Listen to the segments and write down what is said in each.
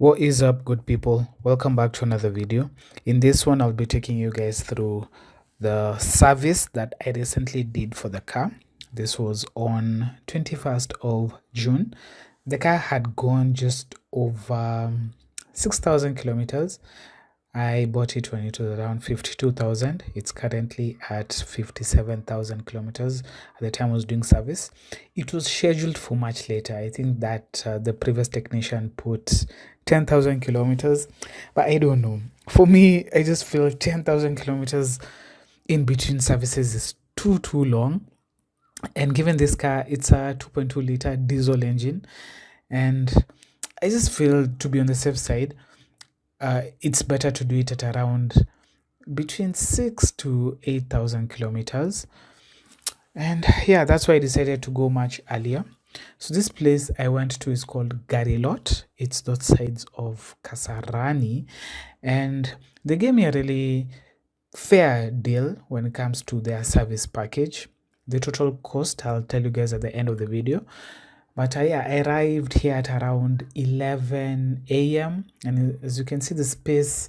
What is up, good people? Welcome back to another video. In this one, I'll be taking you guys through the service that I recently did for the car. This was on 21st of June. The car had gone just over 6,000 kilometers. I bought it when it was around 52,000. It's currently at 57,000 kilometers at the time I was doing service. It was scheduled for much later. I think that the previous technician put 10,000 kilometers, but I don't know. For me, I just feel 10,000 kilometers in between services is too long. And given this car, it's a 2.2 liter diesel engine, and I just feel, to be on the safe side, it's better to do it at around between 6 to 8,000 kilometers. And yeah, that's why I decided to go much earlier. So this place I went to is called Garilot. It's those sides of Kasarani, and they gave me a really fair deal when it comes to their service package. The total cost I'll tell you guys at the end of the video. But I arrived here at around 11 a.m. and as you can see, the space,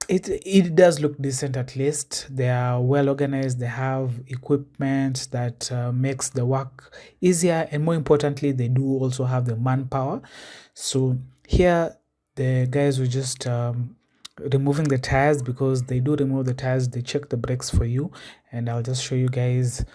it does look decent. At least they are well organized. They have equipment that makes the work easier, and more importantly, they do also have the manpower. So here the guys were just removing the tires, because they do remove the tires. They check the brakes for you, and I'll just show you guys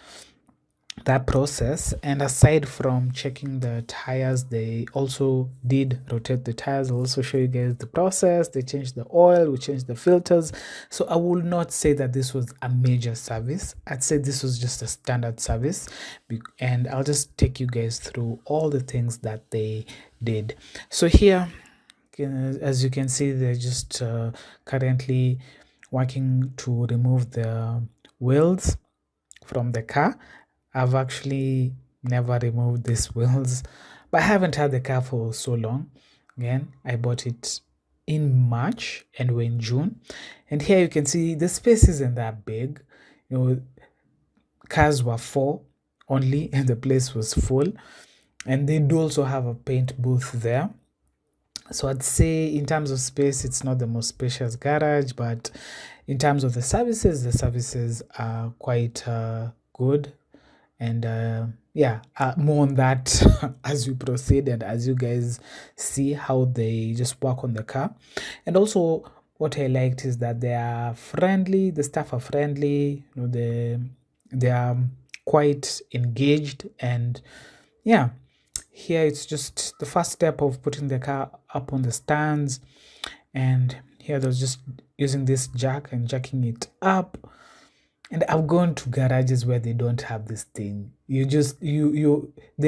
that process. And aside from checking the tires, they also did rotate the tires. I'll also show you guys the process. They changed the oil, we changed the filters. So I will not say that this was a major service. I'd say this was just a standard service, and I'll just take you guys through all the things that they did. So here, as you can see, they're just currently working to remove the wheels from the car. I've actually never removed these wheels, but I haven't had the car for so long. Again, I bought it in March and we're in June. And here you can see the space isn't that big. Cars were 4 only and the place was full. And they do also have a paint booth there. So I'd say in terms of space, it's not the most spacious garage, but in terms of the services are quite good. And more on that as we proceed and as you guys see how they just work on the car. And also what I liked is that they are friendly, the staff are friendly, they are quite engaged. And yeah, here it's just the first step of putting the car up on the stands, and here they're just using this jack and jacking it up. And I've gone to garages where they don't have this thing. They're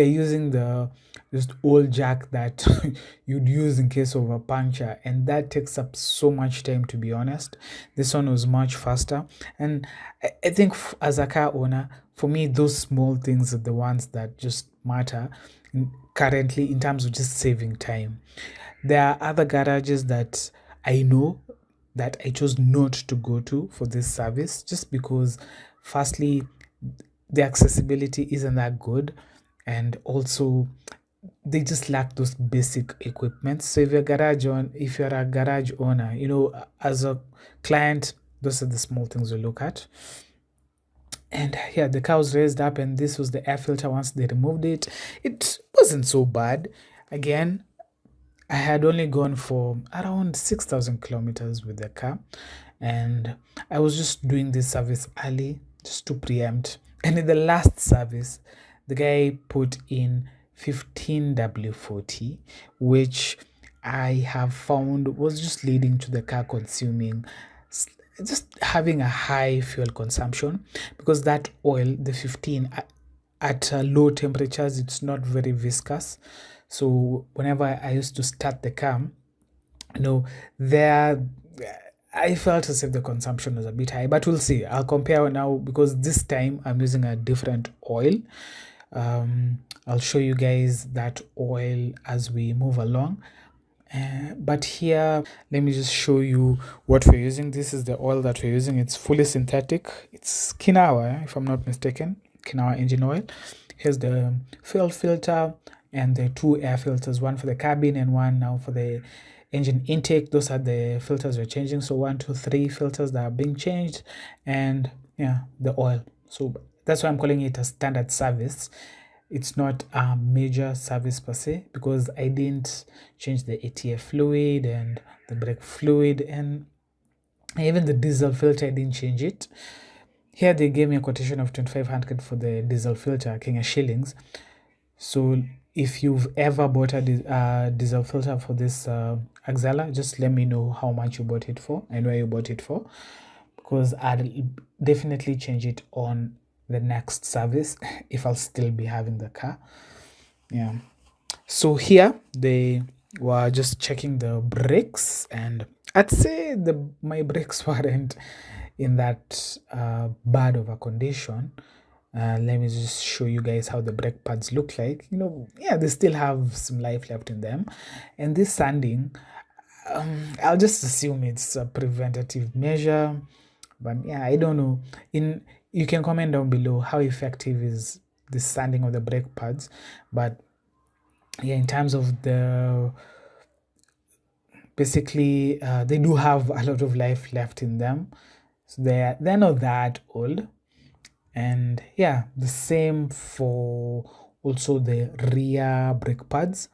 using the just old jack that you'd use in case of a puncture, and that takes up so much time, to be honest. This one was much faster, and I think as a car owner, for me, those small things are the ones that just matter currently in terms of just saving time. There are other garages that I know that I chose not to go to for this service, just because firstly the accessibility isn't that good, and also they just lack those basic equipment. So if you're a garage owner, as a client, those are the small things we look at. And yeah, the car was raised up, and this was the air filter. Once they removed it, it wasn't so bad. Again, I had only gone for around 6,000 kilometers with the car, and I was just doing this service early just to preempt. And in the last service, the guy put in 15W40, which I have found was just leading to the car consuming, just having a high fuel consumption, because that oil, the 15, at low temperatures, it's not very viscous. So whenever I used to start the car, there I felt as if the consumption was a bit high, but we'll see. I'll compare now, because this time I'm using a different oil. I'll show you guys that oil as we move along. But here, let me just show you what we're using. This is the oil that we're using. It's fully synthetic. It's Kinawa, if I'm not mistaken, Kinawa engine oil. Here's the fuel filter. and the 2 air filters, one for the cabin and one now for the engine intake. Those are the filters we're changing. So 1, 2, 3 filters that are being changed, and yeah, the oil. So that's why I'm calling it a standard service. It's not a major service per se, because I didn't change the ATF fluid and the brake fluid, and even the diesel filter I didn't change it. Here they gave me a quotation of 2,500 for the diesel filter, Kenya shillings. So if you've ever bought a diesel filter for this Axela, just let me know how much you bought it for and where you bought it for, because I'll definitely change it on the next service if I'll still be having the car. Yeah. So here they were just checking the brakes, and I'd say my brakes weren't in that bad of a condition. Let me just show you guys how the brake pads look like. Yeah, they still have some life left in them. And this sanding, I'll just assume it's a preventative measure, but yeah, I don't know. You can comment down below how effective is the sanding of the brake pads, but yeah, in terms of basically they do have a lot of life left in them, so they're not that old. And yeah, the same for also the rear brake pads.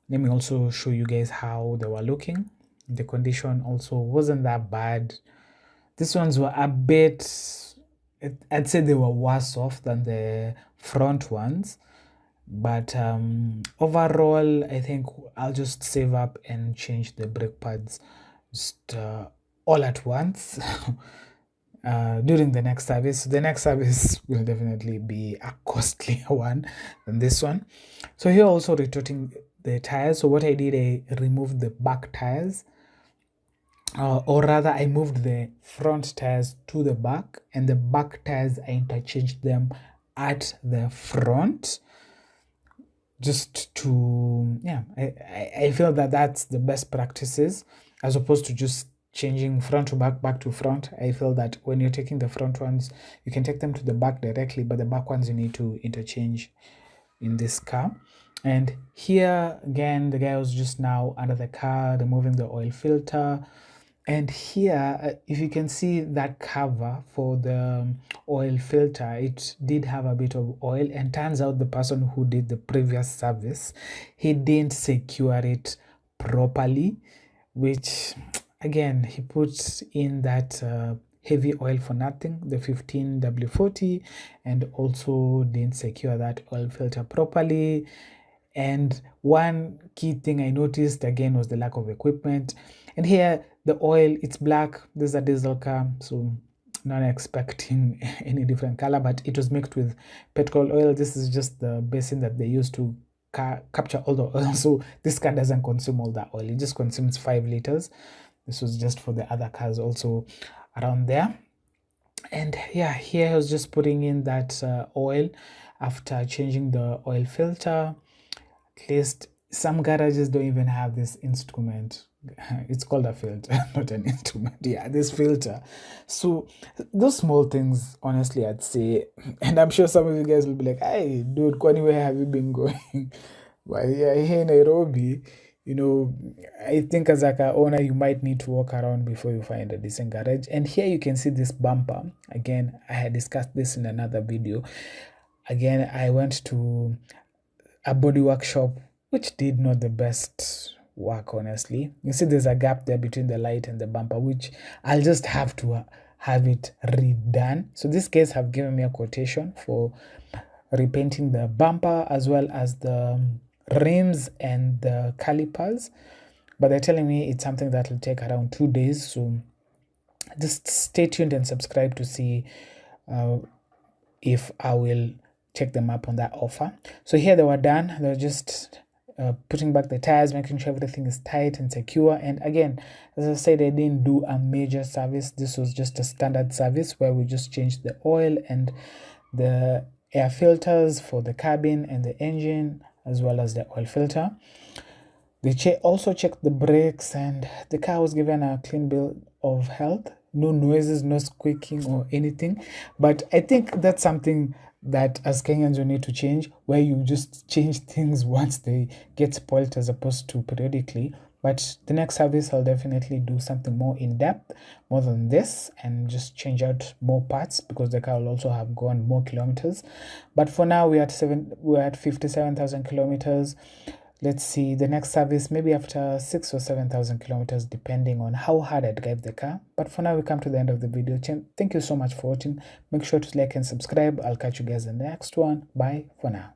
Let me also show you guys how they were looking. The condition also wasn't that bad. These ones were a bit, I'd say they were worse off than the front ones, but overall I think I'll just save up and change the brake pads just all at once during the next service. The next service will definitely be a costlier one than this one. So here also retorting the tires. So what I did, I removed the back tires, or rather I moved the front tires to the back, and the back tires I interchanged them at the front, just to, yeah, I feel that that's the best practices, as opposed to just changing front to back to front. I feel that when you're taking the front ones, you can take them to the back directly, but the back ones you need to interchange in this car. And here again, the guy was just now under the car removing the oil filter. And here, if you can see that cover for the oil filter, it did have a bit of oil, and turns out the person who did the previous service, he didn't secure it properly, which again, he puts in that heavy oil for nothing, the 15W40, and also didn't secure that oil filter properly. And one key thing I noticed again was the lack of equipment. And here the oil, it's black. This is a diesel car, so not expecting any different color, but it was mixed with petrol oil. This is just the basin that they use to capture all the oil. So this car doesn't consume all that oil, it just consumes 5 liters. This was just for the other cars also around there. And yeah, here I was just putting in that oil after changing the oil filter. At least some garages don't even have this instrument. It's called a filter, not an instrument. Yeah, this filter. So those small things, honestly, I'd say, and I'm sure some of you guys will be like, hey dude, where have you been going? Well, yeah, here in Nairobi, I think as a car owner, you might need to walk around before you find a decent garage. And here you can see this bumper. Again, I had discussed this in another video. Again, I went to a body workshop which did not the best work, honestly. You see there's a gap there between the light and the bumper, which I'll just have to have it redone. So these guys have given me a quotation for repainting the bumper as well as the rims and the calipers, but they're telling me it's something that will take around 2 days. So just stay tuned and subscribe to see if I will take them up on that offer. So here they were done. They're just putting back the tires, making sure everything is tight and secure. And again, as I said, I didn't do a major service. This was just a standard service where we just changed the oil and the air filters for the cabin and the engine, as well as the oil filter. They also checked the brakes, and the car was given a clean bill of health. No noises, no squeaking or anything. But I think that's something that as Kenyans you need to change, where you just change things once they get spoiled as opposed to periodically. But the next service I'll definitely do something more in depth, more than this, and just change out more parts because the car will also have gone more kilometers. But for now we're at 57,000 kilometers. Let's see the next service maybe after 6 or 7,000 kilometers, depending on how hard I drive the car. But for now, we come to the end of the video. Thank you so much for watching. Make sure to like and subscribe. I'll catch you guys in the next one. Bye for now.